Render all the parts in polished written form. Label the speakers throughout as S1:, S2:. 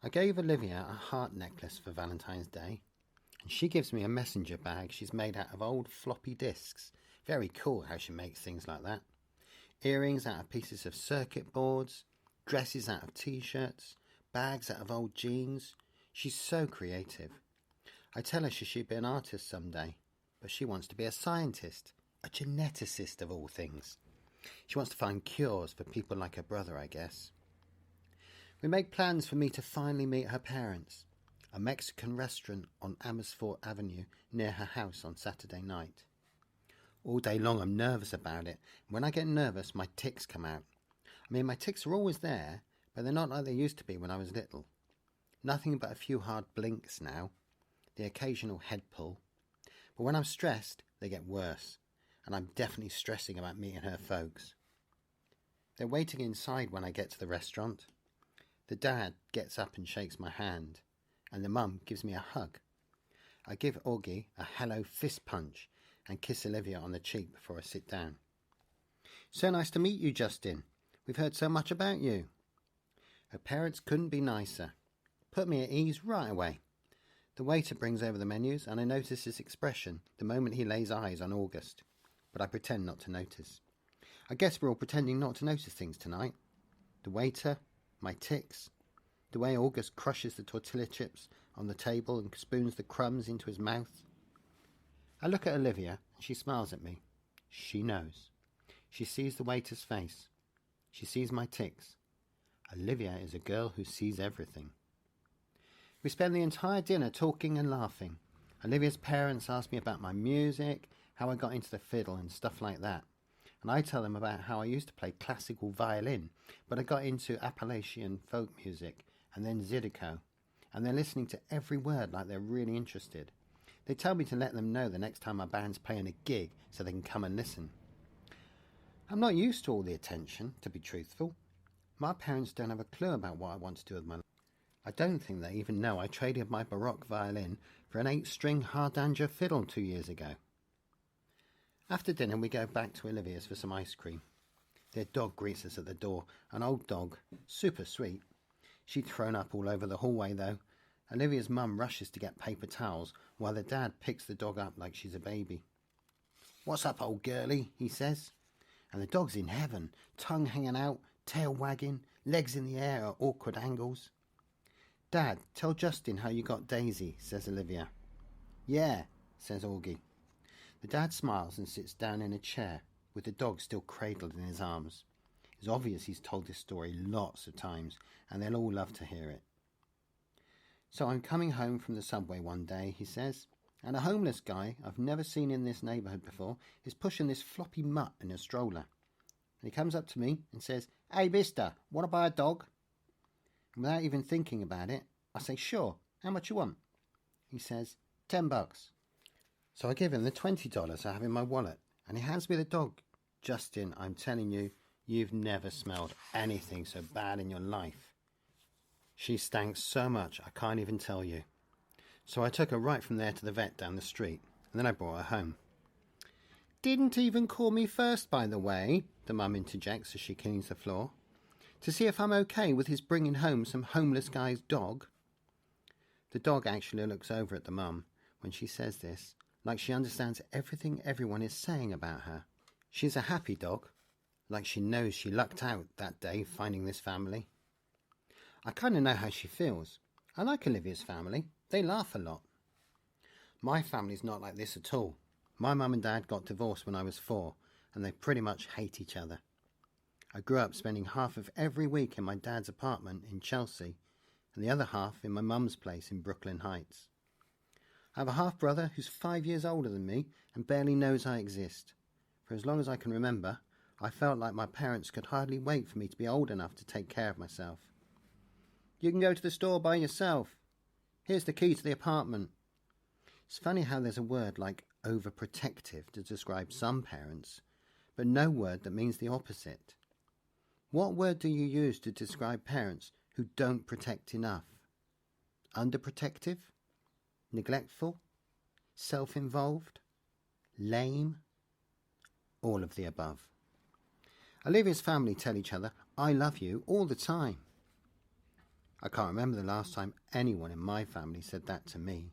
S1: I gave Olivia a heart necklace for Valentine's Day, and she gives me a messenger bag she's made out of old floppy disks. Very cool how she makes things like that. Earrings out of pieces of circuit boards, dresses out of t-shirts, bags out of old jeans. She's so creative. I tell her she should be an artist someday, but she wants to be a scientist, a geneticist of all things. She wants to find cures for people like her brother, I guess. We make plans for me to finally meet her parents. A Mexican restaurant on Amersfoort Avenue near her house on Saturday night. All day long I'm nervous about it. When I get nervous, my tics come out. I mean, my tics are always there, but they're not like they used to be when I was little. Nothing but a few hard blinks now, the occasional head pull. But when I'm stressed, they get worse, and I'm definitely stressing about meeting her folks. They're waiting inside when I get to the restaurant. The dad gets up and shakes my hand, and the mum gives me a hug. I give Augie a hello fist punch and kiss Olivia on the cheek before I sit down. So nice to meet you, Justin. We've heard so much about you. Her parents couldn't be nicer. Put me at ease right away. The waiter brings over the menus, and I notice his expression the moment he lays eyes on August, but I pretend not to notice. I guess we're all pretending not to notice things tonight. The waiter, my tics, the way August crushes the tortilla chips on the table and spoons the crumbs into his mouth. I look at Olivia and she smiles at me. She knows. She sees the waiter's face. She sees my tics. Olivia is a girl who sees everything. We spend the entire dinner talking and laughing. Olivia's parents ask me about my music, how I got into the fiddle and stuff like that. And I tell them about how I used to play classical violin, but I got into Appalachian folk music and then Zydeco. And they're listening to every word like they're really interested. They tell me to let them know the next time my band's playing a gig so they can come and listen. I'm not used to all the attention, to be truthful. My parents don't have a clue about what I want to do with my life. I don't think they even know I traded my Baroque violin for an 8-string hardanger fiddle 2 years ago. After dinner we go back to Olivia's for some ice cream. Their dog greets us at the door, an old dog, super sweet. She'd thrown up all over the hallway though. Olivia's mum rushes to get paper towels while the dad picks the dog up like she's a baby. "What's up, old girlie?" he says. And the dog's in heaven, tongue hanging out, tail wagging, legs in the air at awkward angles. "Dad, tell Justin how you got Daisy," says Olivia. "Yeah," says Augie. The dad smiles and sits down in a chair with the dog still cradled in his arms. It's obvious he's told this story lots of times and they'll all love to hear it. "So I'm coming home from the subway one day," he says, "and a homeless guy I've never seen in this neighbourhood before is pushing this floppy mutt in a stroller. And he comes up to me and says, 'Hey, mister, want to buy a dog?' And without even thinking about it, I say, 'Sure, how much you want?' He says, $10. So I give him the $20 I have in my wallet, and he hands me the dog. Justin, I'm telling you, you've never smelled anything so bad in your life. She stank so much I can't even tell you. So I took her right from there to the vet down the street, and then I brought her home." "Didn't even call me first, by the way," the mum interjects as she cleans the floor, "to see if I'm okay with his bringing home some homeless guy's dog." The dog actually looks over at the mum when she says this, like she understands everything everyone is saying about her. She's a happy dog, like she knows she lucked out that day finding this family. I kind of know how she feels. I like Olivia's family. They laugh a lot. My family's not like this at all. My mum and dad got divorced when I was 4, and they pretty much hate each other. I grew up spending half of every week in my dad's apartment in Chelsea, and the other half in my mum's place in Brooklands Heights. I have a half-brother who's 5 years older than me and barely knows I exist. For as long as I can remember, I felt like my parents could hardly wait for me to be old enough to take care of myself. "You can go to the store by yourself. Here's the key to the apartment." It's funny how there's a word like overprotective to describe some parents, but no word that means the opposite. What word do you use to describe parents who don't protect enough? Underprotective? Neglectful? Self-involved? Lame? All of the above. Olivia's family tell each other, "I love you," all the time. I can't remember the last time anyone in my family said that to me.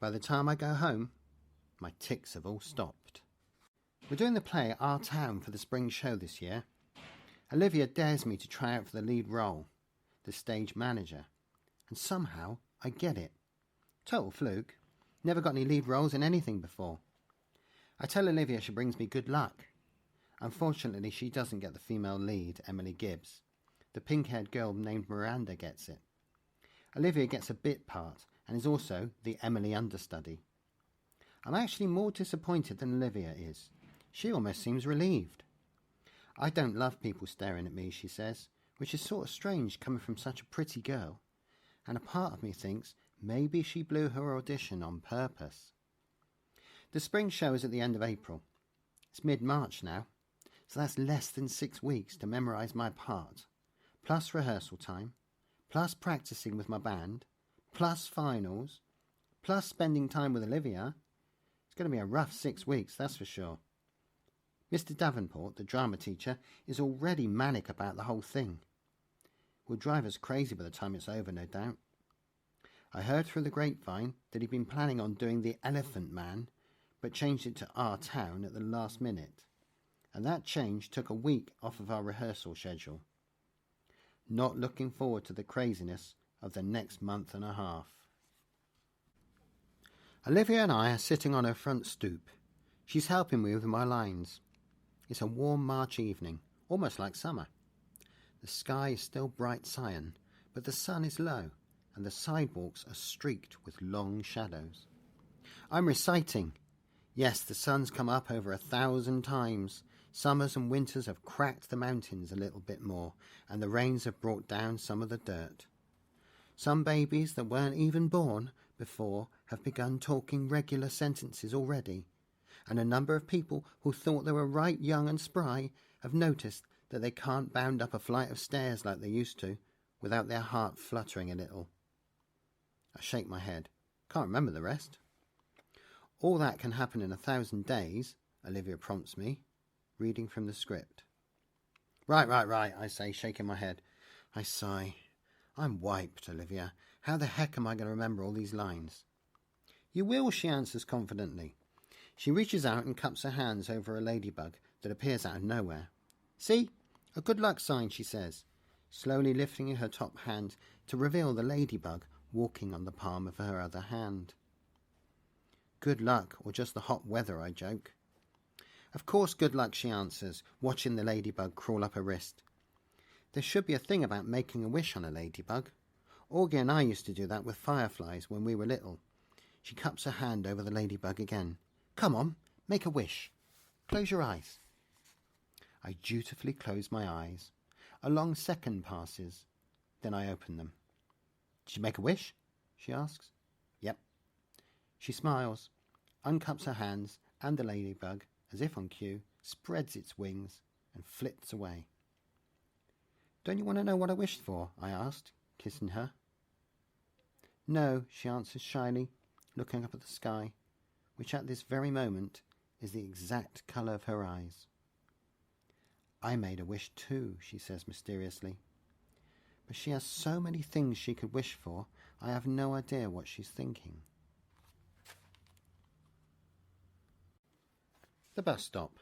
S1: By the time I go home, my tics have all stopped. We're doing the play at our town for the spring show this year. Olivia dares me to try out for the lead role, the stage manager, and somehow I get it. Total fluke. Never got any lead roles in anything before. I tell Olivia she brings me good luck. Unfortunately, she doesn't get the female lead, Emily Gibbs. The pink-haired girl named Miranda gets it. Olivia gets a bit part and is also the Emily understudy. I'm actually more disappointed than Olivia is. She almost seems relieved. I don't love people staring at me, she says, which is sort of strange coming from such a pretty girl. And a part of me thinks maybe she blew her audition on purpose. The spring show is at the end of April. It's mid-March now, so that's less than 6 weeks to memorise my part, plus rehearsal time, plus practising with my band, plus finals, plus spending time with Olivia. It's going to be a rough 6 weeks, that's for sure. Mr. Davenport, the drama teacher, is already manic about the whole thing. Will drive us crazy by the time it's over, no doubt. I heard through the grapevine that he'd been planning on doing The Elephant Man, but changed it to Our Town at the last minute. And that change took a week off of our rehearsal schedule. Not looking forward to the craziness of the next month and a half. Olivia and I are sitting on her front stoop. She's helping me with my lines. It's a warm March evening, almost like summer. The sky is still bright cyan, but the sun is low, and the sidewalks are streaked with long shadows. I'm reciting. Yes, the sun's come up over 1,000 times. Summers and winters have cracked the mountains a little bit more, and the rains have brought down some of the dirt. Some babies that weren't even born before have begun talking regular sentences already, and a number of people who thought they were right young and spry have noticed that they can't bound up a flight of stairs like they used to without their heart fluttering a little. I shake my head. Can't remember the rest. All that can happen in 1,000 days, Olivia prompts me, reading from the script. Right, I say, shaking my head. I sigh. I'm wiped, Olivia. How the heck am I going to remember all these lines? You will, she answers confidently. She reaches out and cups her hands over a ladybug that appears out of nowhere. See? A good luck sign, she says, slowly lifting her top hand to reveal the ladybug walking on the palm of her other hand. Good luck, or just the hot weather, I joke. Of course good luck, she answers, watching the ladybug crawl up her wrist. There should be a thing about making a wish on a ladybug. Augie and I used to do that with fireflies when we were little. She cups her hand over the ladybug again. Come on, make a wish. Close your eyes. I dutifully close my eyes. A long second passes. Then I open them. Did you make a wish? She asks. Yep. She smiles, uncups her hands, and the ladybug, as if on cue, spreads its wings and flits away. Don't you want to know what I wished for? I asked, kissing her. No, she answers shyly, looking up at the sky, which at this very moment is the exact colour of her eyes. I made a wish too, she says mysteriously. But she has so many things she could wish for, I have no idea what she's thinking. The bus stop.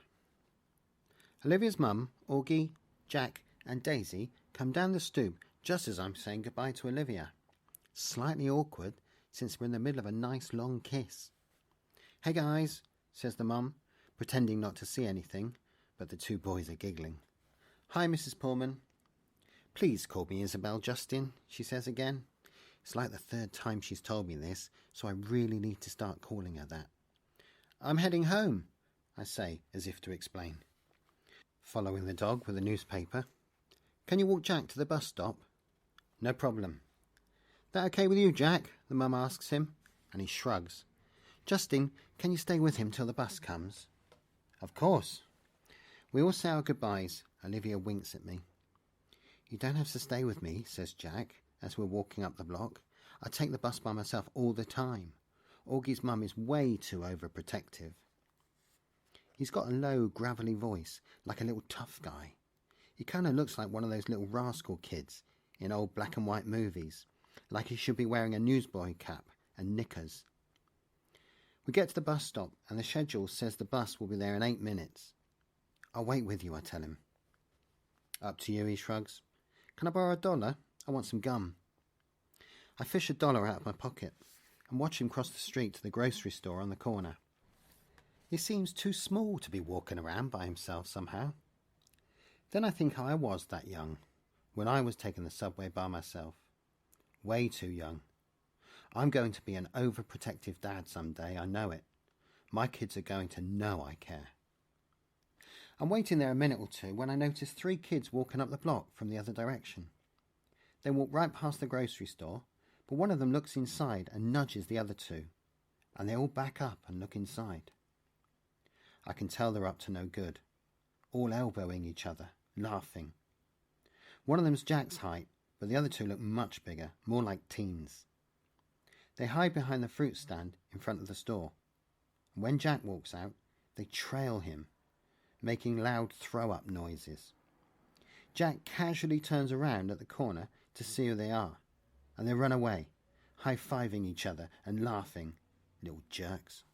S1: Olivia's mum, Augie, Jack and Daisy come down the stoop just as I'm saying goodbye to Olivia. Slightly awkward since we're in the middle of a nice long kiss. Hey guys, says the mum, pretending not to see anything, but the two boys are giggling. Hi, Mrs. Pullman. Please call me Isabel, Justin, she says again. It's like the 3rd time she's told me this, so I really need to start calling her that. I'm heading home, I say, as if to explain. Following the dog with a newspaper. Can you walk Jack to the bus stop? No problem. That okay with you, Jack? The mum asks him, and he shrugs. Justin, can you stay with him till the bus comes? Of course. We all say our goodbyes. Olivia winks at me. You don't have to stay with me, says Jack, as we're walking up the block. I take the bus by myself all the time. Augie's mum is way too overprotective. He's got a low, gravelly voice, like a little tough guy. He kind of looks like one of those little rascal kids. in old black and white movies, like he should be wearing a newsboy cap and knickers. We get to the bus stop and the schedule says the bus will be there in 8 minutes. I'll wait with you, I tell him. Up to you, he shrugs. Can I borrow $1? I want some gum. I fish $1 out of my pocket and watch him cross the street to the grocery store on the corner. He seems too small to be walking around by himself somehow. Then I think how I was that young, when I was taking the subway by myself. Way too young. I'm going to be an overprotective dad someday, I know it. My kids are going to know I care. I'm waiting there a minute or two when I notice 3 kids walking up the block from the other direction. They walk right past the grocery store, but one of them looks inside and nudges the other 2, and they all back up and look inside. I can tell they're up to no good, all elbowing each other, laughing. One of them's Jack's height, but the other 2 look much bigger, more like teens. They hide behind the fruit stand in front of the store, and when Jack walks out, they trail him, making loud throw-up noises. Jack casually turns around at the corner to see who they are, and they run away, high-fiving each other and laughing, little jerks.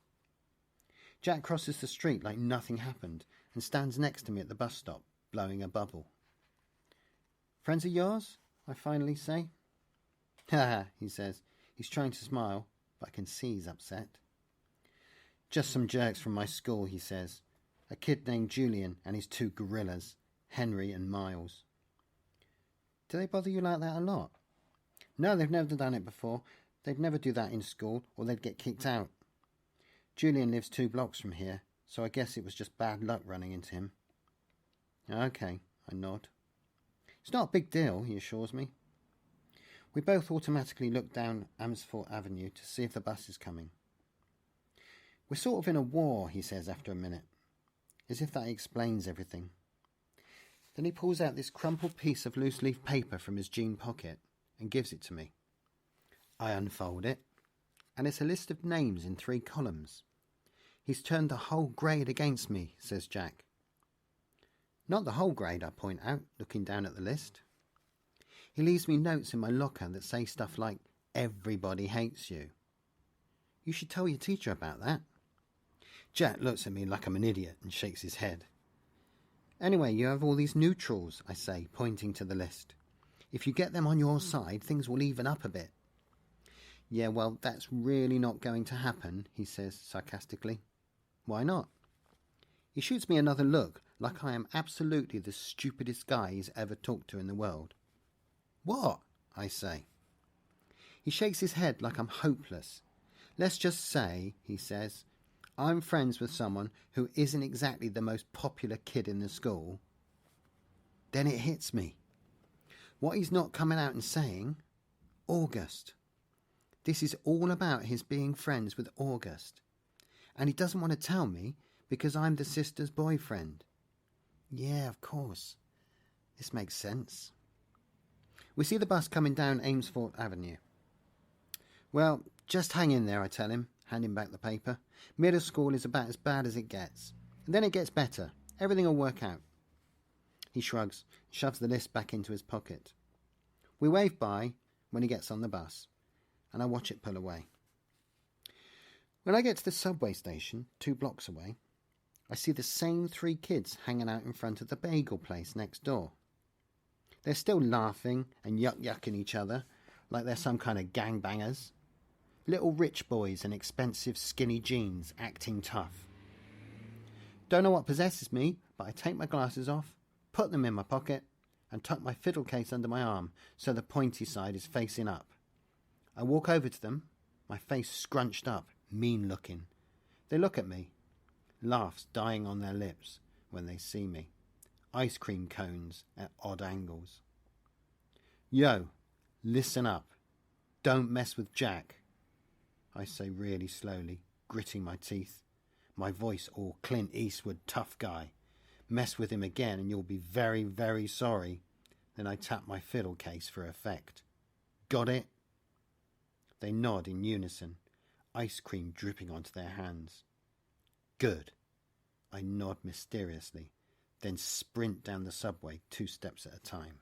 S1: Jack crosses the street like nothing happened and stands next to me at the bus stop, blowing a bubble. Friends of yours? I finally say. Ha ha, he says. He's trying to smile, but I can see he's upset. Just some jerks from my school, he says. A kid named Julian and his 2 gorillas, Henry and Miles. Do they bother you like that a lot? No, they've never done it before. They'd never do that in school, or they'd get kicked out. Julian lives 2 blocks from here, so I guess it was just bad luck running into him. Okay, I nod. It's not a big deal, he assures me. We both automatically look down Amsfort Avenue to see if the bus is coming. We're sort of in a war, he says after a minute, as if that explains everything. Then he pulls out this crumpled piece of loose-leaf paper from his jean pocket and gives it to me. I unfold it, and it's a list of names in 3 columns. He's turned the whole grade against me, says Jack. Not the whole grade, I point out, looking down at the list. He leaves me notes in my locker that say stuff like, everybody hates you. You should tell your teacher about that. Jack looks at me like I'm an idiot and shakes his head. Anyway, you have all these neutrals, I say, pointing to the list. If you get them on your side, things will even up a bit. Yeah, well, that's really not going to happen, he says sarcastically. Why not? He shoots me another look, like I am absolutely the stupidest guy he's ever talked to in the world. What? I say. He shakes his head like I'm hopeless. Let's just say, he says, I'm friends with someone who isn't exactly the most popular kid in the school. Then it hits me. What he's not coming out and saying, August. This is all about his being friends with August. And he doesn't want to tell me because I'm the sister's boyfriend. Yeah, of course. This makes sense. We see the bus coming down Amesfort Avenue. Well, just hang in there, I tell him, handing back the paper. Middle school is about as bad as it gets. And then it gets better. Everything will work out. He shrugs, shoves the list back into his pocket. We wave bye when he gets on the bus, and I watch it pull away. When I get to the subway station, 2 blocks away, I see the same 3 kids hanging out in front of the bagel place next door. They're still laughing and yuck-yucking each other like they're some kind of gangbangers. Little rich boys in expensive skinny jeans acting tough. Don't know what possesses me, but I take my glasses off, put them in my pocket, and tuck my fiddle case under my arm so the pointy side is facing up. I walk over to them, my face scrunched up, mean-looking. They look at me, laughs dying on their lips when they see me. Ice cream cones at odd angles. Yo, listen up. Don't mess with Jack, I say really slowly, gritting my teeth, my voice all Clint Eastwood tough guy. Mess with him again and you'll be very, very sorry. Then I tap my fiddle case for effect. Got it? They nod in unison, ice cream dripping onto their hands. Good. I nod mysteriously, then sprint down the subway 2 steps at a time.